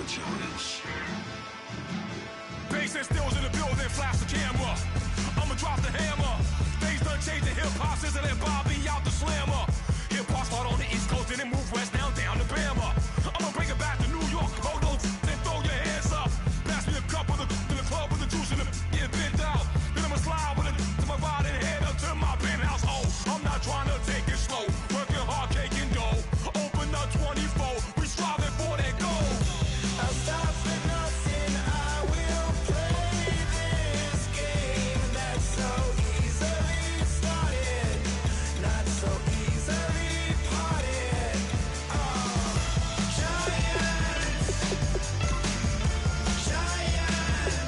challenge. Bass and stills in the building, flash the camera. I'ma drop the hammer. Things done changing, hip-hop sizzling and Bobby out the slammer. Hip-hop start on the East Coast and then move west down to Bama. I'ma bring it back to New York, hold those and throw your hands up. Pass me a cup of the in the club with the juice in the get bent out. Then I'ma slide with it to my ride and head up to my penthouse. Oh, I'm not trying to take it slow, working hard, cake and dough. Open up 24, we striving for that goal. I'll stop for nothing, I will play this game that's so easily started, not so easily parted. Giants,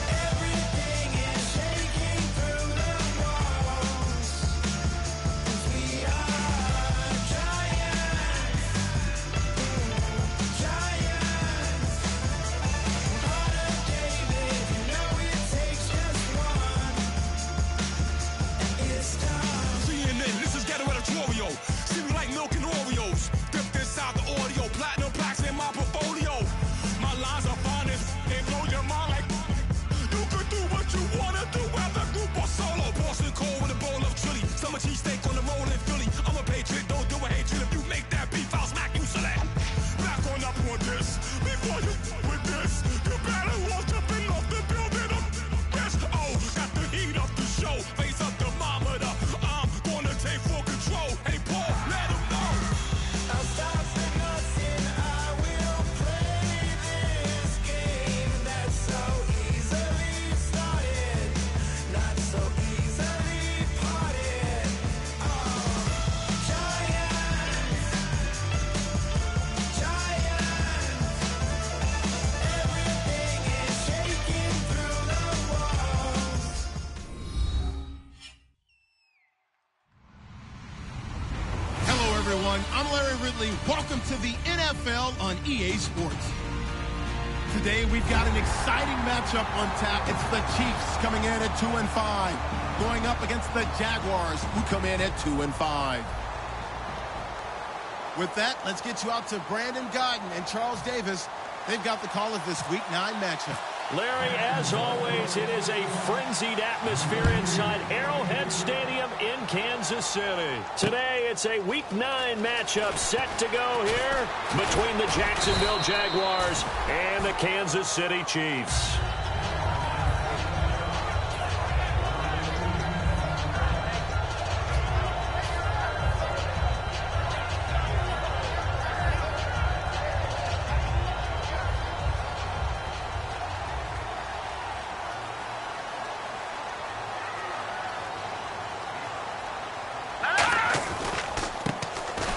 everything is shaking through the walls. 'Cause we are giants. Heart of David, you know it takes just one, and it's time. CNN, this is ghetto editorial. See me like milk and Oreos. Dipped inside the audio, platinum plaques in my portfolio. My lines are fine as they blow your mind like you could do what you wanna do, whether group or solo. Boston cold with a bowl of chili. Summer cheesesteak on the roll in Philly. I'm a patriot, don't do a hatred. If you make that beef, I'll smack you silly. Back on up on this. Before you with this, you better walk up and off the building up. Yes, oh, got the heat up the show. Face up thermometer. I'm gonna take full control. Hey, Paul, let him know. I'll stop for nothing, I will play this game that's so easily started, not so easily parted. Giants, everything is shaking through the walls. Hello, everyone. I'm Larry Ridley. Welcome to the NFL on EA Sports. Today, we've got an exciting matchup on tap. It's the Chiefs coming in at 2-5, going up against the Jaguars, who come in at 2-5. With that, let's get you out to Brandon Godden and Charles Davis. They've got the call of this Week 9 matchup. Larry, as always, it is a frenzied atmosphere inside Arrowhead Stadium in Kansas City. Today, it's a Week 9 matchup set to go here between the Jacksonville Jaguars and the Kansas City Chiefs.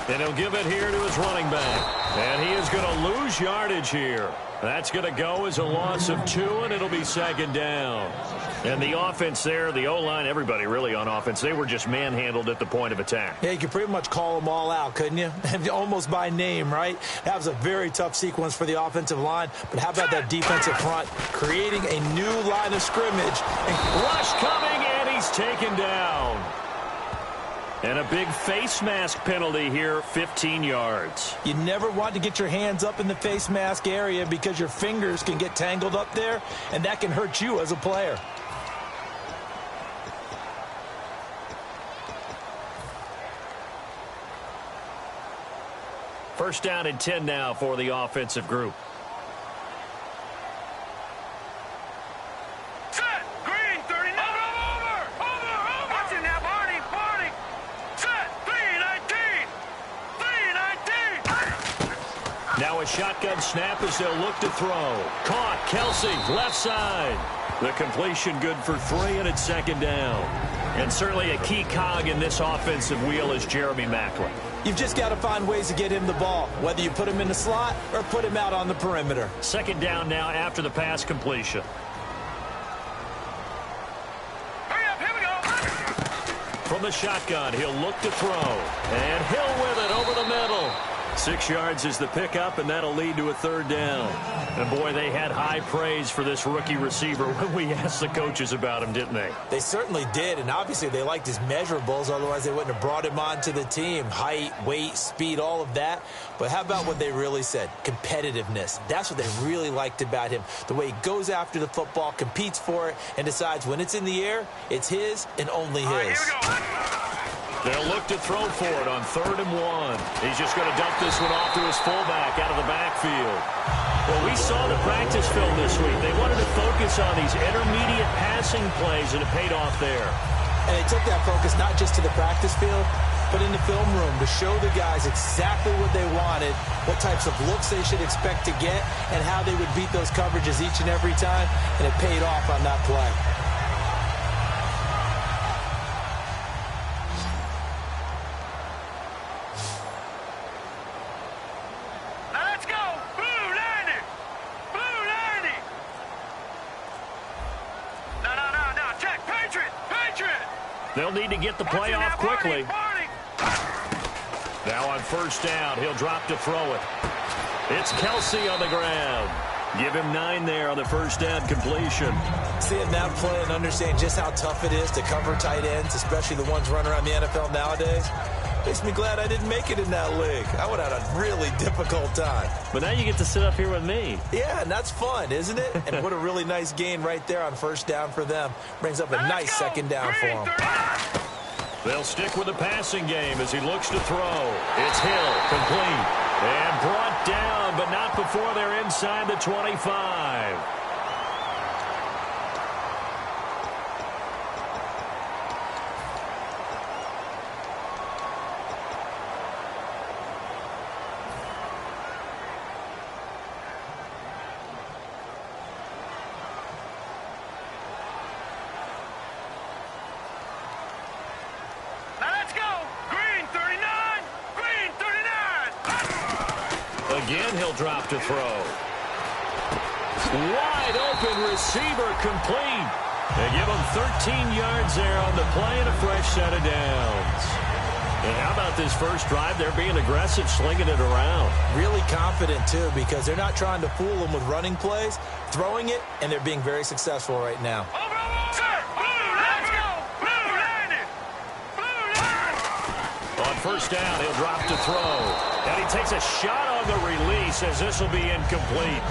And he'll give it here to his running back. And he is going to lose yardage here. That's going to go as a loss of 2, and it'll be second down. And the offense there, the O-line, everybody really on offense, they were just manhandled at the point of attack. Yeah, you could pretty much call them all out, couldn't you? Almost by name, right? That was a very tough sequence for the offensive line. But how about that defensive front creating a new line of scrimmage? Rush coming, and he's taken down. And a big face mask penalty here, 15 yards. You never want to get your hands up in the face mask area because your fingers can get tangled up there, and that can hurt you as a player. First down and 10 now for the offensive group. Set, green, 39. Over. Watch it now, Barney. Set, 319. Now a shotgun snap as they'll look to throw. Caught, Kelsey, left side. The completion good for 3, and it's second down. And certainly a key cog in this offensive wheel is Jeremy Maclin. You've just got to find ways to get him the ball, whether you put him in the slot or put him out on the perimeter. Second down now after the pass completion. Hurry up, here we go. From the shotgun, he'll look to throw. And Hill with it over the middle. 6 yards is the pickup, and that'll lead to a 3rd down. And, boy, they had high praise for this rookie receiver when we asked the coaches about him, didn't they? They certainly did, and obviously they liked his measurables. Otherwise, they wouldn't have brought him onto the team. Height, weight, speed, all of that. But how about what they really said? Competitiveness. That's what they really liked about him. The way he goes after the football, competes for it, and decides when it's in the air, it's his and only his. All right, here we go. They'll look to throw for it on 3rd and 1. He's just going to dump this one off to his fullback out of the backfield. Well, we saw the practice film this week. They wanted to focus on these intermediate passing plays, and it paid off there. And they took that focus not just to the practice field, but in the film room to show the guys exactly what they wanted, what types of looks they should expect to get, and how they would beat those coverages each and every time, and it paid off on that play. They'll need to get the play off quickly. Now on 1st down, he'll drop to throw it. It's Kelsey on the ground. Give him 9 there on the 1st down completion. Seeing that play and understanding just how tough it is to cover tight ends, especially the ones running around the NFL nowadays, makes me glad I didn't make it in that league. I would have had a really difficult time. But now you get to sit up here with me. Yeah, and that's fun, isn't it? And what a really nice gain right there on 1st down for them. Brings up a nice 2nd down for them. They'll stick with the passing game as he looks to throw. It's Hill, complete. And brought down, but not before they're inside the 25. Again, he'll drop to throw. Wide open receiver complete. They give him 13 yards there on the play and a fresh set of downs. And how about this first drive? They're being aggressive, slinging it around. Really confident, too, because they're not trying to fool them with running plays, throwing it, and they're being very successful right now. On 1st down, he'll drop to throw. And he takes a shot on the release as this will be incomplete.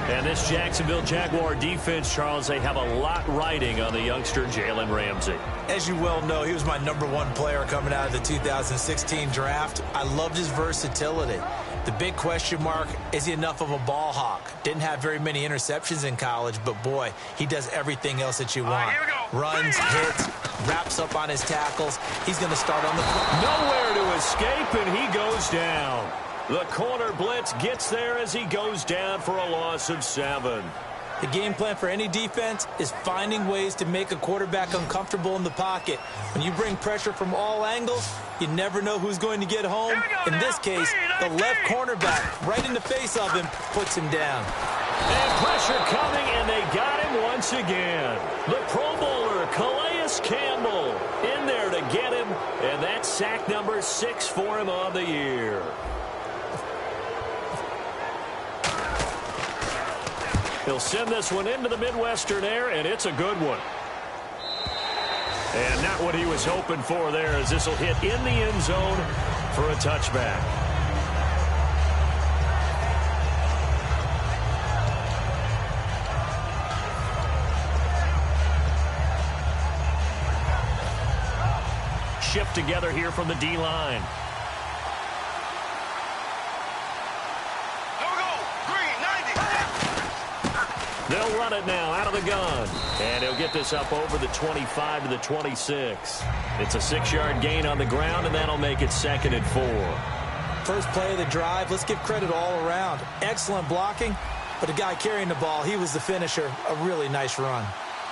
And this Jacksonville Jaguar defense, Charles, they have a lot riding on the youngster Jalen Ramsey. As you well know, he was my #1 player coming out of the 2016 draft. I loved his versatility. The big question mark, is he enough of a ball hawk? Didn't have very many interceptions in college, but boy, he does everything else that you want. Runs, hits, wraps up on his tackles. He's going to start on the front. Nowhere to escape, and he goes down. The corner blitz gets there as he goes down for a loss of 7. The game plan for any defense is finding ways to make a quarterback uncomfortable in the pocket. When you bring pressure from all angles, you never know who's going to get home. In this case, the left cornerback right in the face of him puts him down. And pressure coming, and they got him once again. The Pro Bowler, Calais Campbell, in there to get him, and that's sack number 6 for him on the year. He'll send this one into the Midwestern air, and it's a good one. And not what he was hoping for there, as this will hit in the end zone for a touchback. Shift together here from the D-line. They'll run it now out of the gun. And he'll get this up over the 25 to the 26. It's a 6-yard gain on the ground, and that'll make it 2nd and 4. First play of the drive, let's give credit all around. Excellent blocking, but the guy carrying the ball, he was the finisher. A really nice run.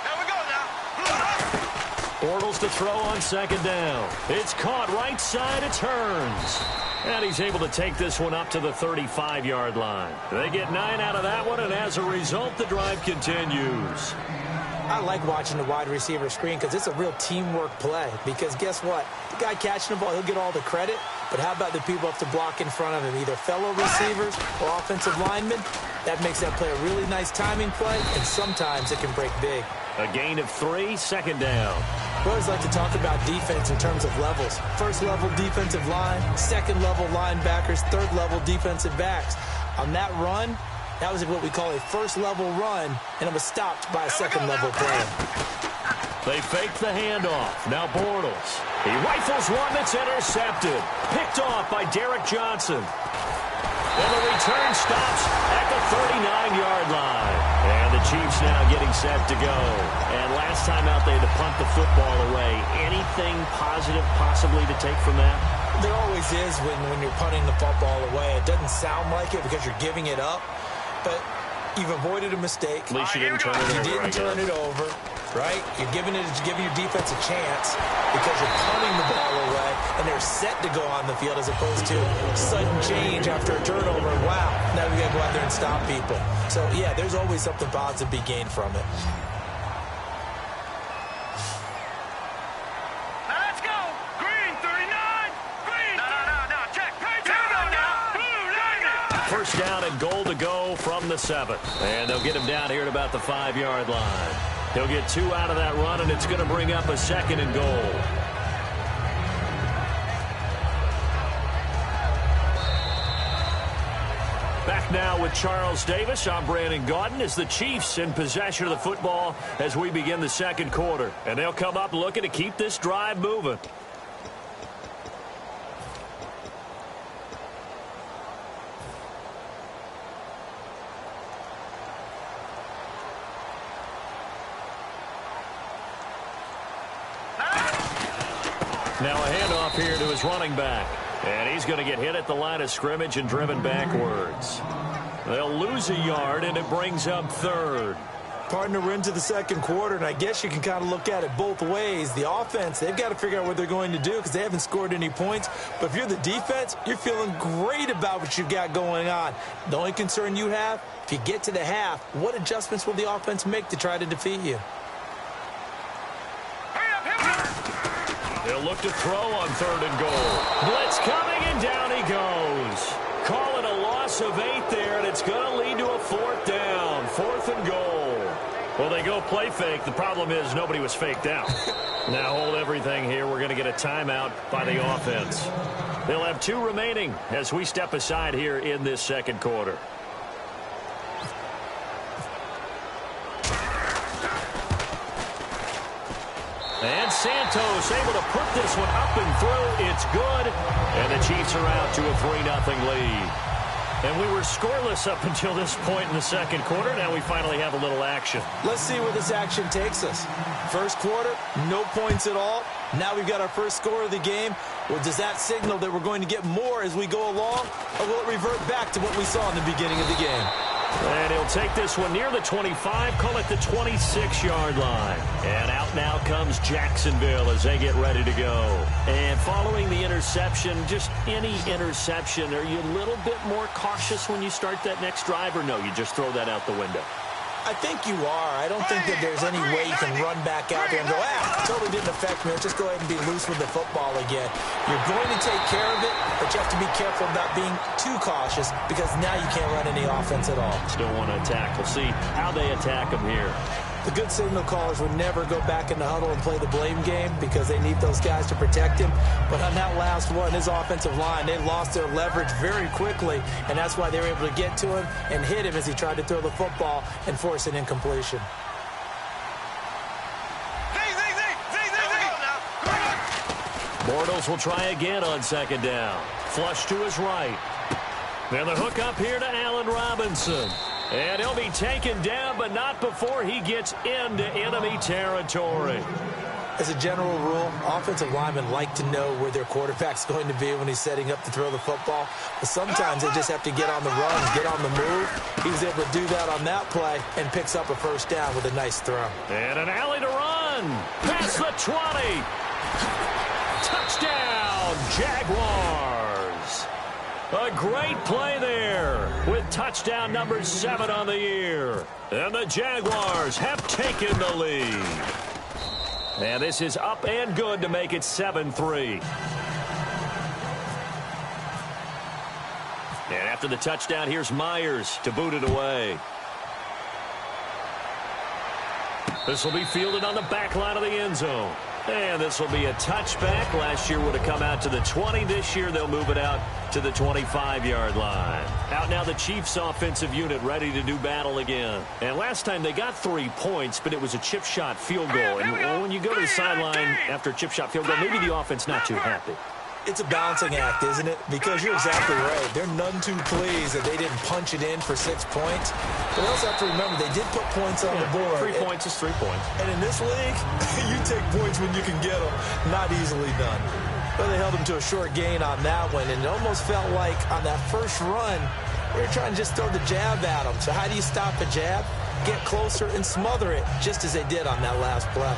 There we go now. Bortles to throw on 2nd down. It's caught right side. It turns. And he's able to take this one up to the 35-yard line. They get 9 out of that one, and as a result, the drive continues. I like watching the wide receiver screen because it's a real teamwork play. Because guess what? The guy catching the ball, he'll get all the credit, But how about the people have to block in front of him, either fellow receivers or offensive linemen? That makes that play a really nice timing play, and sometimes it can break big. A gain of 3, second down. We always like to talk about defense in terms of levels. First level defensive line, second level linebackers, third level defensive backs. On that run, that was what we call a first level run, and it was stopped by a second level player. They fake the handoff. Now Bortles. He rifles one that's intercepted. Picked off by Derek Johnson. And the return stops at the 39-yard line. And the Chiefs now getting set to go. And last time out, they had to punt the football away. Anything positive possibly to take from that? There always is when you're punting the football away. It doesn't sound like it because you're giving it up. But you've avoided a mistake. At least you didn't turn it over. You didn't turn it over, right? You're giving your defense a chance because you're punting the ball away, and they're set to go on the field as opposed to sudden change after a turnover. Wow, now we got to go out there and stop people. So, yeah, there's always something positive to be gained from it. Let's go! Green, 39! Green! No, check! First down and goal to go from the 7. And they'll get him down here at about the 5-yard line. He'll get 2 out of that run, and it's going to bring up a second and goal. Back now with Charles Davis. I'm Brandon Gaudin as the Chiefs in possession of the football as we begin the second quarter. And they'll come up looking to keep this drive moving. Now a handoff here to his running back. And he's going to get hit at the line of scrimmage and driven backwards. They'll lose a yard, and it brings up third. Partner, we're into the second quarter, and I guess you can kind of look at it both ways. The offense, they've got to figure out what they're going to do because they haven't scored any points. But if you're the defense, you're feeling great about what you've got going on. The only concern you have, if you get to the half, what adjustments will the offense make to try to defeat you? They'll look to throw on third and goal. Blitz coming, and down he goes. Call it a loss of 8 there, and it's going to lead to a 4th down. 4th and goal. Well, they go play fake. The problem is nobody was faked out. Now hold everything here. We're going to get a timeout by the offense. They'll have 2 remaining as we step aside here in this second quarter. And Santos able to put this one up and through. It's good. And the Chiefs are out to a 3-0 lead. And we were scoreless up until this point in the second quarter. Now we finally have a little action. Let's see where this action takes us. First quarter, no points at all. Now we've got our first score of the game. Well, does that signal that we're going to get more as we go along? Or will it revert back to what we saw in the beginning of the game? And he'll take this one near the 25, call it the 26-yard line. And out now comes Jacksonville as they get ready to go. And following the interception, just any interception, are you a little bit more cautious when you start that next drive, or no, you just throw that out the window? I think you are. I don't think that there's any way you can run back out there and go, totally didn't affect me. Let's just go ahead and be loose with the football again. You're going to take care of it, but you have to be careful about being too cautious because now you can't run any offense at all. Still want to attack. We'll see how they attack them here. The good signal callers would never go back in the huddle and play the blame game because they need those guys to protect him. But on that last one, his offensive line, they lost their leverage very quickly, and that's why they were able to get to him and hit him as he tried to throw the football and force an incompletion. Bortles will try again on second down. Flush to his right. Then the hook up here to Allen Robinson. And he'll be taken down, but not before he gets into enemy territory. As a general rule, offensive linemen like to know where their quarterback's going to be when he's setting up to throw the football. But sometimes they just have to get on the run, get on the move. He was able to do that on that play and picks up a first down with a nice throw. And an alley to run. Past the 20. Touchdown, Jaguars. A great play there with touchdown number 7 on the year. And the Jaguars have taken the lead. And this is up and good to make it 7-3. And after the touchdown, here's Myers to boot it away. This will be fielded on the back line of the end zone. And this will be a touchback. Last year would have come out to the 20. This year they'll move it out to the 25-yard line. Out now the Chiefs offensive unit ready to do battle again. And last time they got 3 points, but it was a chip shot field goal. And when you go to the sideline after a chip shot field goal, maybe the offense not too happy. It's a balancing act, isn't it? Because you're exactly right. They're none too pleased that they didn't punch it in for 6 points. But they also have to remember they did put points on the board. 3 points is 3 points. And in this league, you take points when you can get them. Not easily done. But they held them to a short gain on that one. And it almost felt like on that first run, they were trying to just throw the jab at them. So how do you stop a jab? Get closer and smother it, just as they did on that last play.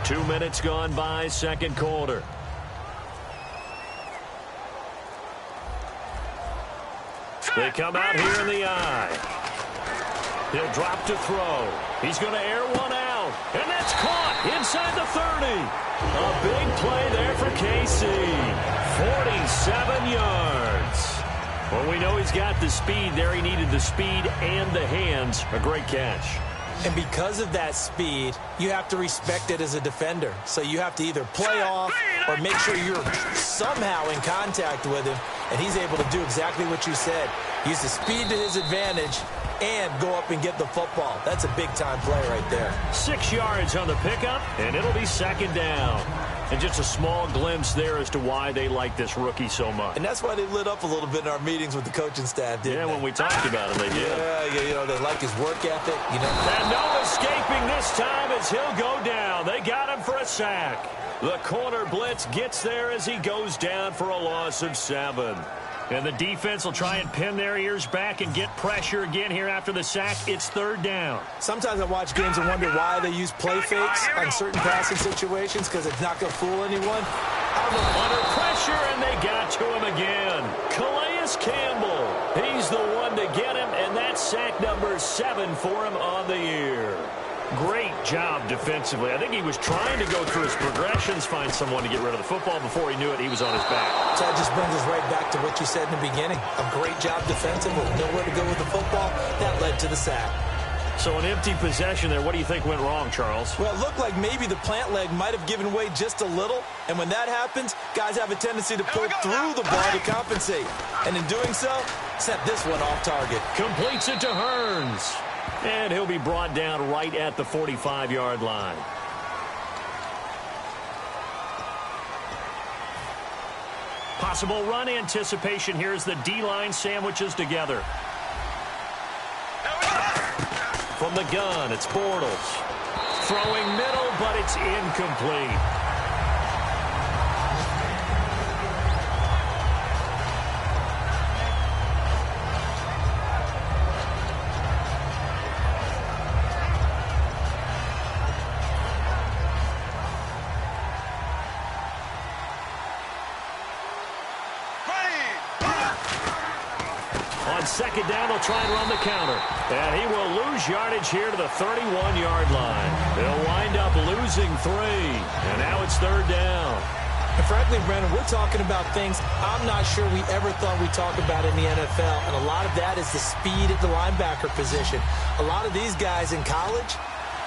Two minutes gone by, second quarter. They come out here in the eye. He'll drop to throw. He's going to air one out. And that's caught inside the 30. A big play there for KC. 47 yards. Well, we know he's got the speed there. He needed the speed and the hands. A great catch. And because of that speed, you have to respect it as a defender. So you have to either play off or make sure you're somehow in contact with him. And he's able to do exactly what you said. Use the speed to his advantage and go up and get the football. That's a big-time play right there. 6 yards on the pickup, and it'll be second down. And just a small glimpse there as to why they like this rookie so much. And that's why they lit up a little bit in our meetings with the coaching staff, didn't they? Yeah, when we talked about it, they did. Yeah, you know, they like his work ethic, you know. And no escaping this time as he'll go down. They got him for a sack. The corner blitz gets there as he goes down for a loss of 7. And the defense will try and pin their ears back and get pressure again here after the sack. It's third down. Sometimes I watch games and wonder why they use play fakes on certain passing situations, because it's not going to fool anyone. Under pressure, and they got to him again. Calais Campbell, he's the one to get him, and that's sack number 7 for him on the year. Great job defensively. I think he was trying to go through his progressions, find someone to get rid of the football. Before he knew it, he was on his back. So that just brings us right back to what you said in the beginning. A great job defensively. Nowhere to go with the football. That led to the sack. So an empty possession there. What do you think went wrong, Charles? Well, it looked like maybe the plant leg might have given way just a little. And when that happens, guys have a tendency to pull through the ball to compensate. And in doing so, sent this one off target. Completes it to Hearns. And he'll be brought down right at the 45-yard line. Possible run anticipation here as the D-line sandwiches together. From the gun, it's Bortles. Throwing middle, but it's incomplete. Second down, they'll try and run the counter. And he will lose yardage here to the 31-yard line. They'll wind up losing 3. And now it's third down. And frankly, Brandon, we're talking about things I'm not sure we ever thought we'd talk about in the NFL. And a lot of that is the speed at the linebacker position. A lot of these guys in college,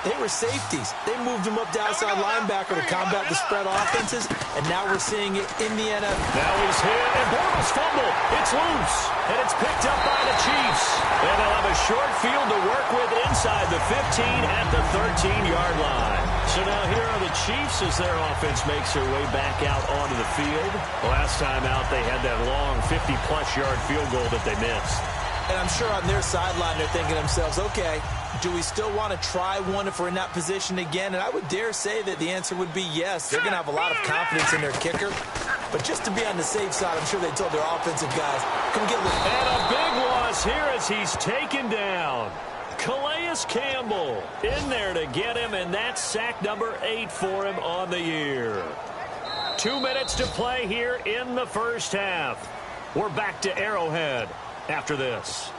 they were safeties. They moved them up to outside linebacker to combat the spread offenses, and now we're seeing it in the NFL. Now he's hit, and Bortles fumble. It's loose, and it's picked up by the Chiefs. And they'll have a short field to work with inside the 15 at the 13-yard line. So now here are the Chiefs as their offense makes their way back out onto the field. Last time out, they had that long 50-plus yard field goal that they missed. And I'm sure on their sideline they're thinking to themselves, okay, do we still want to try one if we're in that position again? And I would dare say that the answer would be yes. They're going to have a lot of confidence in their kicker. But just to be on the safe side, I'm sure they told their offensive guys, come get with. And a big loss here as he's taken down. Calais Campbell in there to get him, and that's sack number 8 for him on the year. 2 minutes to play here in the first half. We're back to Arrowhead after this.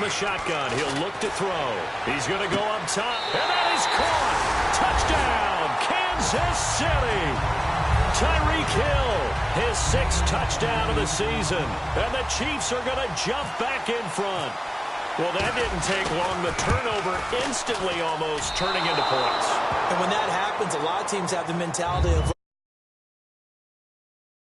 the shotgun. He'll look to throw. He's going to go up top, and that is caught. Touchdown, Kansas City. Tyreek Hill, his 6th touchdown of the season. And the Chiefs are going to jump back in front. Well, that didn't take long. The turnover instantly almost turning into points. And when that happens, a lot of teams have the mentality of